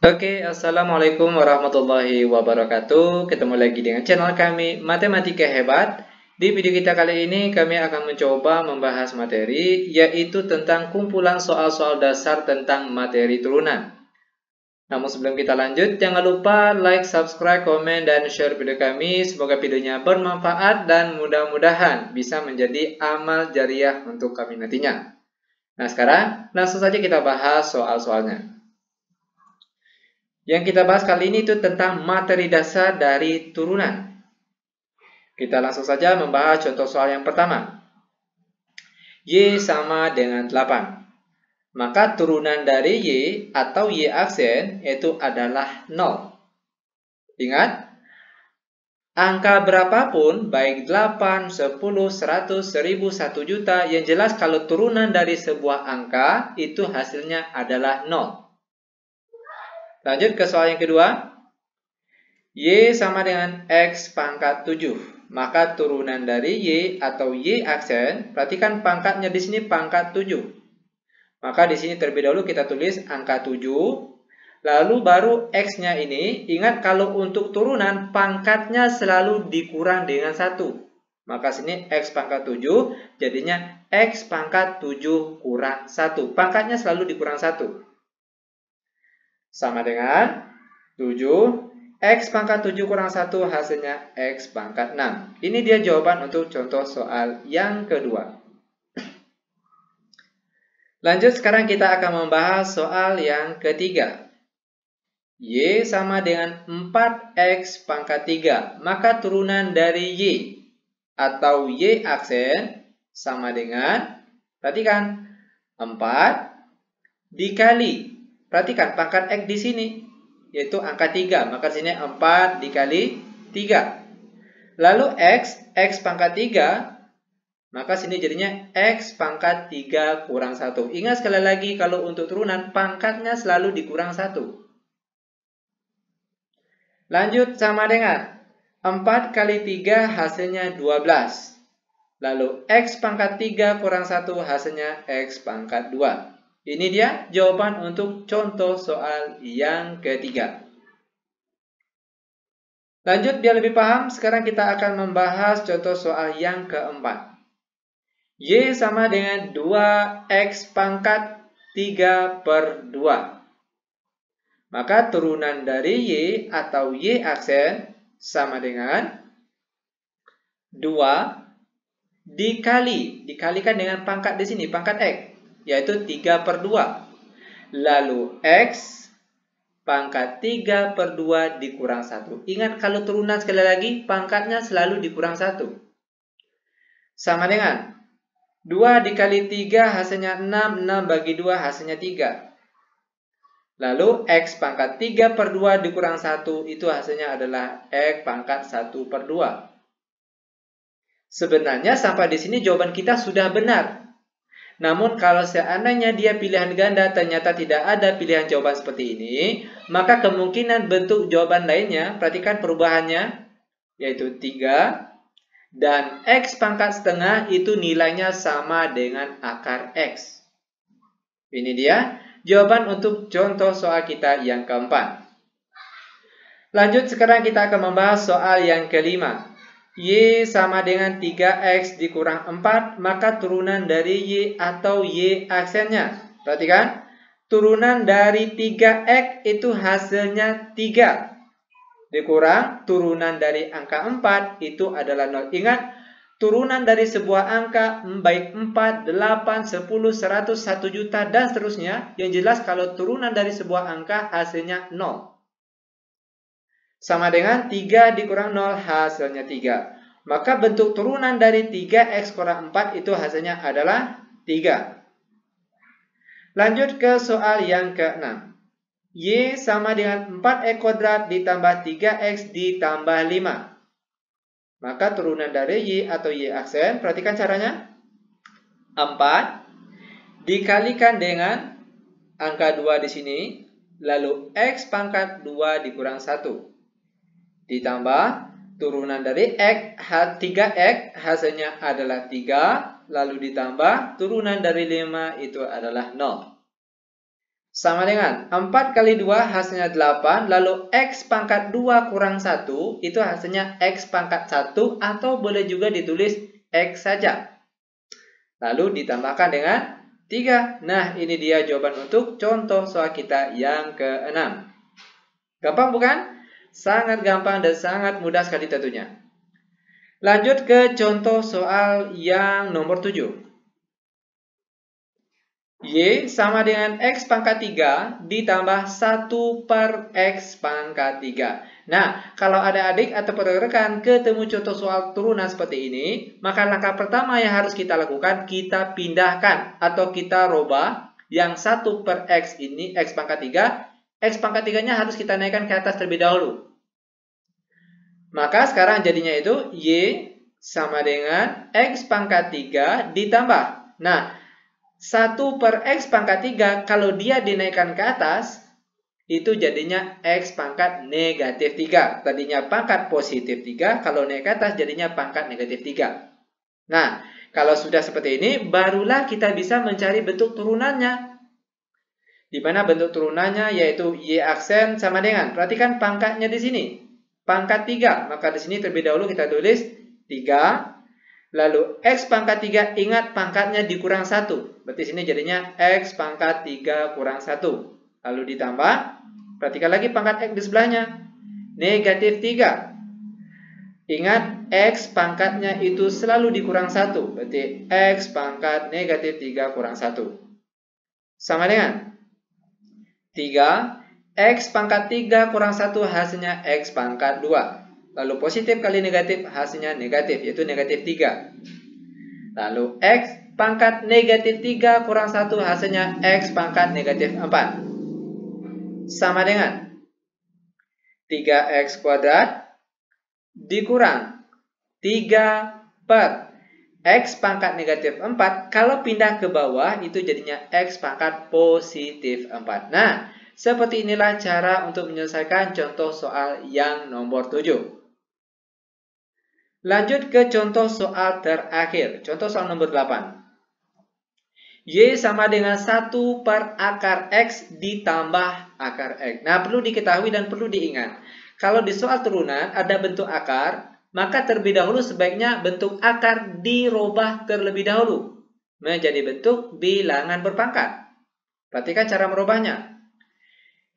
Assalamualaikum warahmatullahi wabarakatuh. Ketemu lagi dengan channel kami Matematika Hebat. Di video kita kali ini kami akan mencoba membahas materi yaitu tentang kumpulan soal-soal dasar tentang materi turunan. Namun sebelum kita lanjut, jangan lupa like, subscribe, komen, dan share video kami. Semoga videonya bermanfaat dan mudah-mudahan bisa menjadi amal jariah untuk kami nantinya. Nah sekarang langsung saja kita bahas soal-soalnya. Yang kita bahas kali ini itu tentang materi dasar dari turunan. Kita langsung saja membahas contoh soal yang pertama. Y sama dengan 8. Maka turunan dari Y atau Y aksen itu adalah 0. Ingat, angka berapapun baik 8, 10, 100, 1000, 1 juta, yang jelas kalau turunan dari sebuah angka itu hasilnya adalah 0. Lanjut ke soal yang kedua. Y sama dengan X pangkat 7. Maka turunan dari Y atau Y aksen, perhatikan pangkatnya di sini pangkat 7. Maka di sini terlebih dahulu kita tulis angka 7. Lalu baru X-nya ini, ingat kalau untuk turunan pangkatnya selalu dikurang dengan 1. Maka sini X pangkat 7, jadinya X pangkat 7 kurang 1. Pangkatnya selalu dikurang 1. Sama dengan 7. X pangkat 7 kurang 1 hasilnya X pangkat 6. Ini dia jawaban untuk contoh soal yang kedua. Lanjut, sekarang kita akan membahas soal yang ketiga. Y sama dengan 4X pangkat 3. Maka turunan dari Y atau Y aksen sama dengan, perhatikan, 4 dikali, perhatikan pangkat X di sini, yaitu angka 3. Maka sini 4 dikali 3. Lalu X pangkat 3. Maka sini jadinya X pangkat 3 kurang 1. Ingat sekali lagi kalau untuk turunan pangkatnya selalu dikurang 1. Lanjut sama dengan 4 kali 3 hasilnya 12. Lalu X pangkat 3 kurang 1 hasilnya X pangkat 2. Ini dia jawaban untuk contoh soal yang ketiga. Lanjut biar lebih paham, sekarang kita akan membahas contoh soal yang keempat. Y sama dengan 2X pangkat 3 per 2. Maka turunan dari Y atau Y aksen sama dengan 2 dikalikan dengan pangkat di sini, pangkat X, yaitu 3 per 2. Lalu X pangkat 3 per 2 dikurang 1. Ingat kalau turunan sekali lagi pangkatnya selalu dikurang 1. Sama dengan 2 dikali 3 hasilnya 6. 6 bagi 2 hasilnya 3. Lalu X pangkat 3 per 2 dikurang 1 itu hasilnya adalah X pangkat 1 per 2. Sebenarnya sampai di sini jawaban kita sudah benar. Namun kalau seandainya dia pilihan ganda ternyata tidak ada pilihan jawaban seperti ini, maka kemungkinan bentuk jawaban lainnya, perhatikan perubahannya, yaitu 3 dan X pangkat setengah itu nilainya sama dengan akar X. Ini dia jawaban untuk contoh soal kita yang keempat. Lanjut, sekarang kita akan membahas soal yang kelima. Y sama dengan 3X dikurang 4, maka turunan dari Y atau Y aksennya. Perhatikan, turunan dari 3X itu hasilnya 3. Dikurang turunan dari angka 4 itu adalah 0. Ingat, turunan dari sebuah angka baik 4, 8, 10, 100, 1 juta, dan seterusnya. Yang jelas kalau turunan dari sebuah angka hasilnya 0. Sama dengan 3 dikurang 0 hasilnya 3. Maka bentuk turunan dari 3X kurang 4 itu hasilnya adalah 3. Lanjut ke soal yang ke-6. Y sama dengan 4X kuadrat ditambah 3X ditambah 5. Maka turunan dari Y atau Y aksen, perhatikan caranya. 4 dikalikan dengan angka 2 di sini. Lalu X pangkat 2 dikurang 1. Ditambah turunan dari X, 3X hasilnya adalah 3. Lalu ditambah turunan dari 5 itu adalah 0. Sama dengan 4 kali 2 hasilnya 8, lalu X pangkat 2 kurang 1, itu hasilnya X pangkat 1, atau boleh juga ditulis X saja. Lalu ditambahkan dengan 3. Nah, ini dia jawaban untuk contoh soal kita yang ke-6. Gampang bukan? Sangat gampang dan sangat mudah sekali tentunya. Lanjut ke contoh soal yang nomor 7. Y sama dengan X pangkat 3 ditambah 1 per X pangkat 3. Nah, kalau ada adik atau rekan ketemu contoh soal turunan seperti ini, maka langkah pertama yang harus kita lakukan, kita pindahkan atau kita robah yang 1 per X ini, X pangkat 3, X pangkat 3-nya harus kita naikkan ke atas terlebih dahulu. Maka sekarang jadinya itu Y sama dengan X pangkat 3 ditambah. Nah, 1 per X pangkat 3 kalau dia dinaikkan ke atas, itu jadinya X pangkat negatif 3. Tadinya pangkat positif 3, kalau naik ke atas jadinya pangkat negatif 3. Nah, kalau sudah seperti ini, barulah kita bisa mencari bentuk turunannya. Di mana bentuk turunannya yaitu Y aksen sama dengan, perhatikan pangkatnya di sini, pangkat 3. Maka di sini terlebih dahulu kita tulis 3. Lalu X pangkat 3, ingat pangkatnya dikurang 1. Berarti sini jadinya X pangkat 3 kurang 1. Lalu ditambah, perhatikan lagi pangkat X di sebelahnya. Negatif 3. Ingat X pangkatnya itu selalu dikurang 1. Berarti X pangkat negatif 3 kurang 1. Sama dengan 3. X pangkat 3 kurang 1 hasilnya X pangkat 2. Lalu positif kali negatif hasilnya negatif, yaitu negatif 3. Lalu X pangkat negatif 3 kurang 1 hasilnya X pangkat negatif 4. Sama dengan 3X kuadrat dikurang 3 per X pangkat negatif 4. Kalau pindah ke bawah itu jadinya X pangkat positif 4. Nah, seperti inilah cara untuk menyelesaikan contoh soal yang nomor 7. Lanjut ke contoh soal terakhir, contoh soal nomor 8. Y sama dengan 1 per akar X ditambah akar X. Nah, perlu diketahui dan perlu diingat, kalau di soal turunan ada bentuk akar, maka terlebih dahulu sebaiknya bentuk akar dirubah terlebih dahulu menjadi bentuk bilangan berpangkat. Perhatikan cara merubahnya.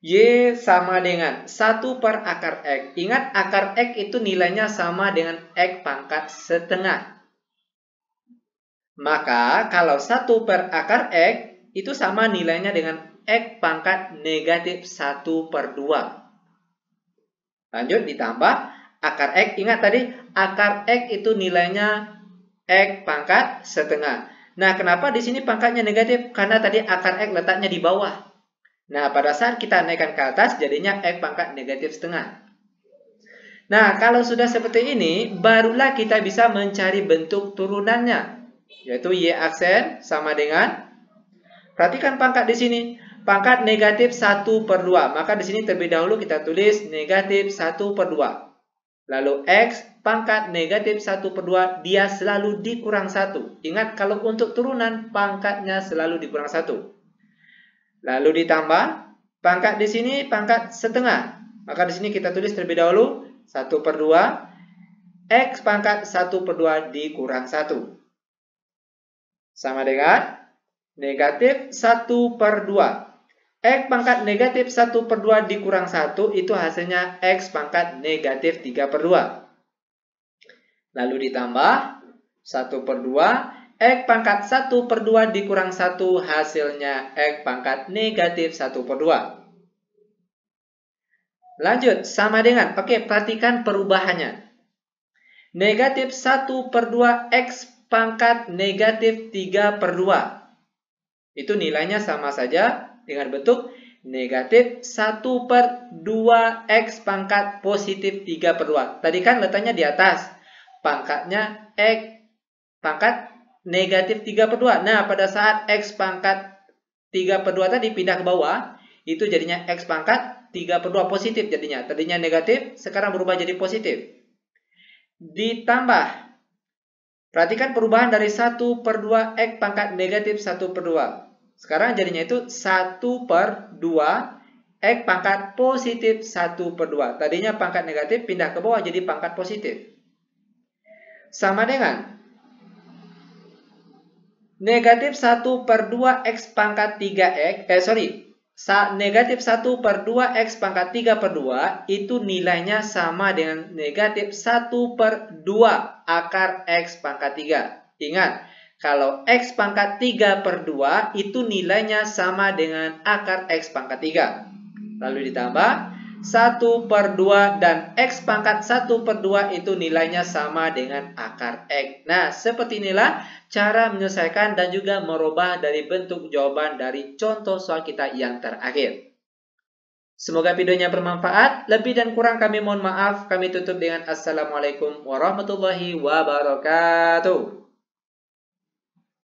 Y sama dengan 1 per akar X. Ingat akar X itu nilainya sama dengan X pangkat setengah. Maka kalau 1 per akar X itu sama nilainya dengan X pangkat negatif 1 per 2. Lanjut ditambah akar X. Ingat tadi akar X itu nilainya X pangkat setengah. Nah, kenapa di sini pangkatnya negatif? Karena tadi akar X letaknya di bawah. Nah, pada saat kita naikkan ke atas, jadinya X pangkat negatif setengah. Nah, kalau sudah seperti ini, barulah kita bisa mencari bentuk turunannya. Yaitu Y aksen sama dengan, perhatikan pangkat di sini, pangkat negatif 1 per 2. Maka di sini terlebih dahulu kita tulis negatif 1 per 2. Lalu X pangkat negatif 1 per 2, dia selalu dikurang 1. Ingat, kalau untuk turunan, pangkatnya selalu dikurang 1. Lalu ditambah pangkat di sini pangkat setengah. Maka di sini kita tulis terlebih dahulu 1 per 2. X pangkat 1 per 2 dikurang 1. Sama dengan negatif 1 per 2. X pangkat negatif 1 per 2 dikurang 1 itu hasilnya X pangkat negatif 3 per 2. Lalu ditambah 1 per 2. X pangkat 1 per 2 dikurang 1 hasilnya X pangkat negatif 1 per 2. Lanjut, sama dengan, oke, perhatikan perubahannya. Negatif 1 per 2 X pangkat negatif 3 per 2. Itu nilainya sama saja dengan bentuk negatif 1 per 2 X pangkat positif 3 per 2. Tadi kan letaknya di atas. Pangkatnya X pangkat negatif 3 per 2. Nah, pada saat X pangkat 3 per 2 tadi pindah ke bawah, itu jadinya X pangkat 3 per 2 positif jadinya. Tadinya negatif, sekarang berubah jadi positif. Ditambah, perhatikan perubahan dari 1 per 2 X pangkat negatif 1 per 2. Sekarang jadinya itu 1/2 X pangkat positif 1/2. Tadinya pangkat negatif pindah ke bawah jadi pangkat positif. Sama dengan negatif 1/2 X pangkat 3X. Negatif 1/2 X pangkat 3/2 itu nilainya sama dengan negatif 1/2 akar X pangkat 3. Ingat, kalau X pangkat 3/2 itu nilainya sama dengan akar X pangkat 3. Lalu ditambah 1/2 dan X pangkat 1/2 itu nilainya sama dengan akar X. Nah, seperti inilah cara menyelesaikan dan juga merubah dari bentuk jawaban dari contoh soal kita yang terakhir. Semoga videonya bermanfaat. Lebih dan kurang kami mohon maaf. Kami tutup dengan Assalamualaikum warahmatullahi wabarakatuh.